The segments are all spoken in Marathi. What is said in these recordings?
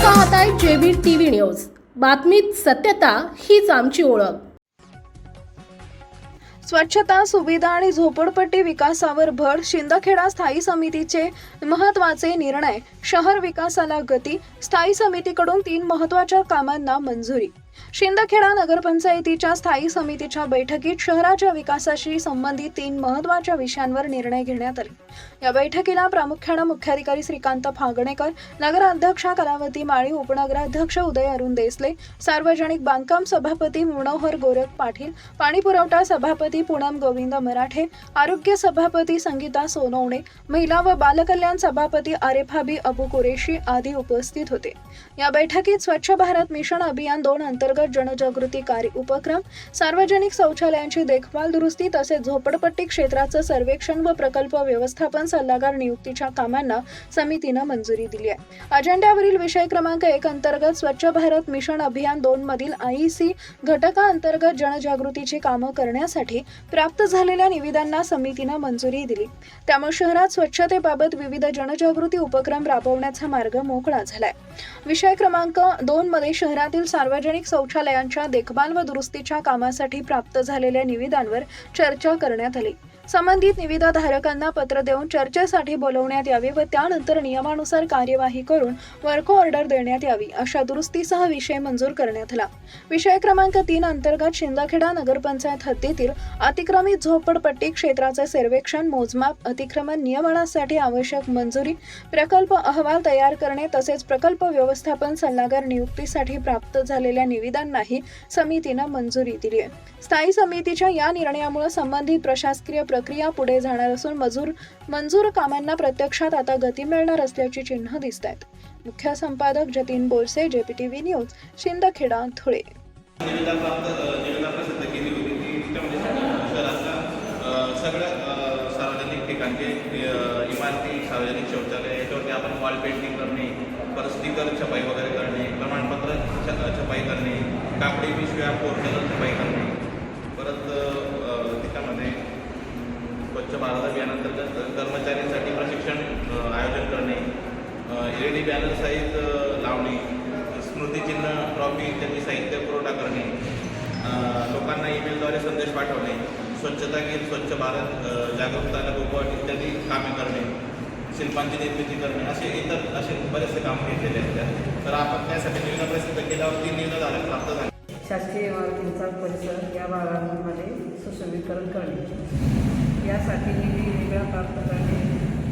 पाहताय जेबी टीव्ही न्यूज। बातमीत सत्यता हीच आमची ओळख। स्वच्छता, सुविधा आणि झोपडपट्टी विकासावर भर। शिंदखेडा स्थायी समितीचे महत्त्वाचे निर्णय। शहर विकासाला गती। स्थायी समितीकडून 3 महत्त्वाच्या कामांना मंजुरी। शिंदखेडा नगरपंचायतीच्या स्थायी समितीच्या बैठकीत शहराच्या विकासाशी संबंधित 3 महत्त्वाच्या विषयांवर निर्णय घेण्यात आले। या बैठकीला प्रामुख्याने मुख्याधिकारी श्रीकांत फागणेकर, नगराध्यक्षा कलावती माळी, उपनगराध्यक्ष उदय अरुण देसले, सार्वजनिक बांधकाम सभापती मनोहर गोरख पाटील, पाणी पुरवठा सभापती पूनम गोविंद मराठे, आरोग्य सभापती संगीता सोनवणे, महिला व बालकल्याण सभापती आरेफाबी अबू कुरेशी आदी उपस्थित होते। या बैठकीत स्वच्छ भारत मिशन अभियान 2 अंतर्गत जनजागृती कार्य उपक्रम, सार्वजनिक शौचालयांची देखभाल दुरुस्ती तसेच झोपडपट्टी क्षेत्राचं सर्वेक्षण व प्रकल्प व्यवस्थापन सल्लागार नियुक्तीच्या कामांना समितीने मंजुरी दिली आहे। अजेंड्यावरील विषय क्रमांक 1 अंतर्गत स्वच्छ भारत मिशन अभियान 2 मधील IEC घटकाअंतर्गत जनजागृतीची कामं करण्यासाठी प्राप्त झालेल्या निविदांना समितीने मंजुरी दिली। त्यामुळे शहरात स्वच्छतेबाबत विविध जनजागृती उपक्रम राबवण्याचा मार्ग मोकळा झालाय। विषय क्रमांक 2 मध्ये शहरातील सार्वजनिक शौचालयांच्या देखभाल व दुरुस्तीच्या कामासाठी प्राप्त झालेल्या निविदांवर चर्चा करण्यात आली। संबंधित निविदाधारकांना पत्र देऊन चर्चेसाठी बोलवण्यात यावे व त्यानंतर नियमानुसार कार्यवाही करून वर्क ऑर्डर देण्यात यावी अशा दुरुस्तीसह विषय मंजूर करण्यात आला। विषय क्रमांक 3 अंतर्गत शिंदखेडा नगरपंचायत हद्दीतील अतिक्रमित झोपडपट्टी क्षेत्राचे सर्वेक्षण, मोजमाप, अतिक्रमण नियमनासाठी आवश्यक मंजुरी, प्रकल्प अहवाल तयार करणे तसेच प्रकल्प व्यवस्थापन सल्लागार नियुक्तीसाठी प्राप्त झालेल्या निविदांनाही समितीने मंजुरी दिली आहे। स्थायी समितीच्या या निर्णयामुळे संबंधित प्रशासकीय प्रक्रिया पुढे जाणार असून मंजूर कामांना प्रत्यक्षात आता गती मिळणार असल्याची चिन्ह दिसत आहेत। मुख्य संपादक जतीन बोरसे, JPTV न्यूज, शिंदखेडा, धुळे। निविदा प्रसिद्ध केली होती ती त्यामध्ये शहरातल्या सगळ्या सार्वजनिक ठिकाणचे इमारती, सार्वजनिक शौचालय याच्यावरती आपण वॉल पेंटिंग करणे, परत स्टिकर छपाई वगैरे करणे, प्रमाणपत्र छपाई करणे, कापडी पिशव्या पोर्टल छपाई करणे, परत त्याच्यामध्ये स्वच्छ भारत अभियानांतर्गत कर्मचाऱ्यांसाठी प्रशिक्षण आयोजन करणे, LED बॅनर साईज लावणे, स्मृतिचिन्ह, ट्रॉफी इत्यादी साहित्य पुरवठा करणे, लोकांना ईमेलद्वारे संदेश पाठवणे, स्वच्छता गीत, स्वच्छ भारत, जागरूकता लघुपट इत्यादी कामे करणे, शिल्पांची निर्मिती करणे असे बरेचसे काम घेतलेले आहेत। तर आपण त्यासाठी निविदा प्रसिद्ध केल्यावर 3 निविदा प्राप्त झाले। शासकीय इमारतींचा परिसर या भागांमध्ये सुशोभीकरण करणे, यासाठी निधी वेगळा प्राप्त करणे,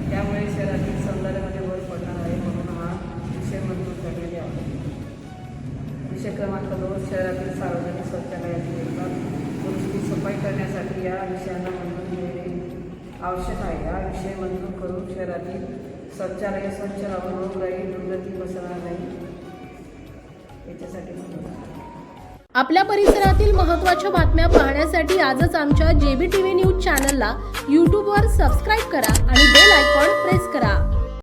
त्यामुळे शहरातील सौंदर्यामध्ये भर पडणार आहे म्हणून हा विषय मंजूर करण्यात यावा। विषय क्रमांक 2 शहरातील सार्वजनिक शौचालयाची देखभाल दुरुस्ती सफाई करण्यासाठी या विषयांना मंजुरी देणे आवश्यक आहे। हा विषय मंजूर करून शहरातील शौचालय स्वच्छ राहून रोगराई दुर्गती पसरणार नाही याच्यासाठी आपल्या परिसरातील महत्त्वाच्या बातम्या पाहण्यासाठी आजच आमच्या JBTV न्यूज चॅनलला YouTubeवर सबस्क्राईब करा आणि बेल आयकॉन प्रेस करा।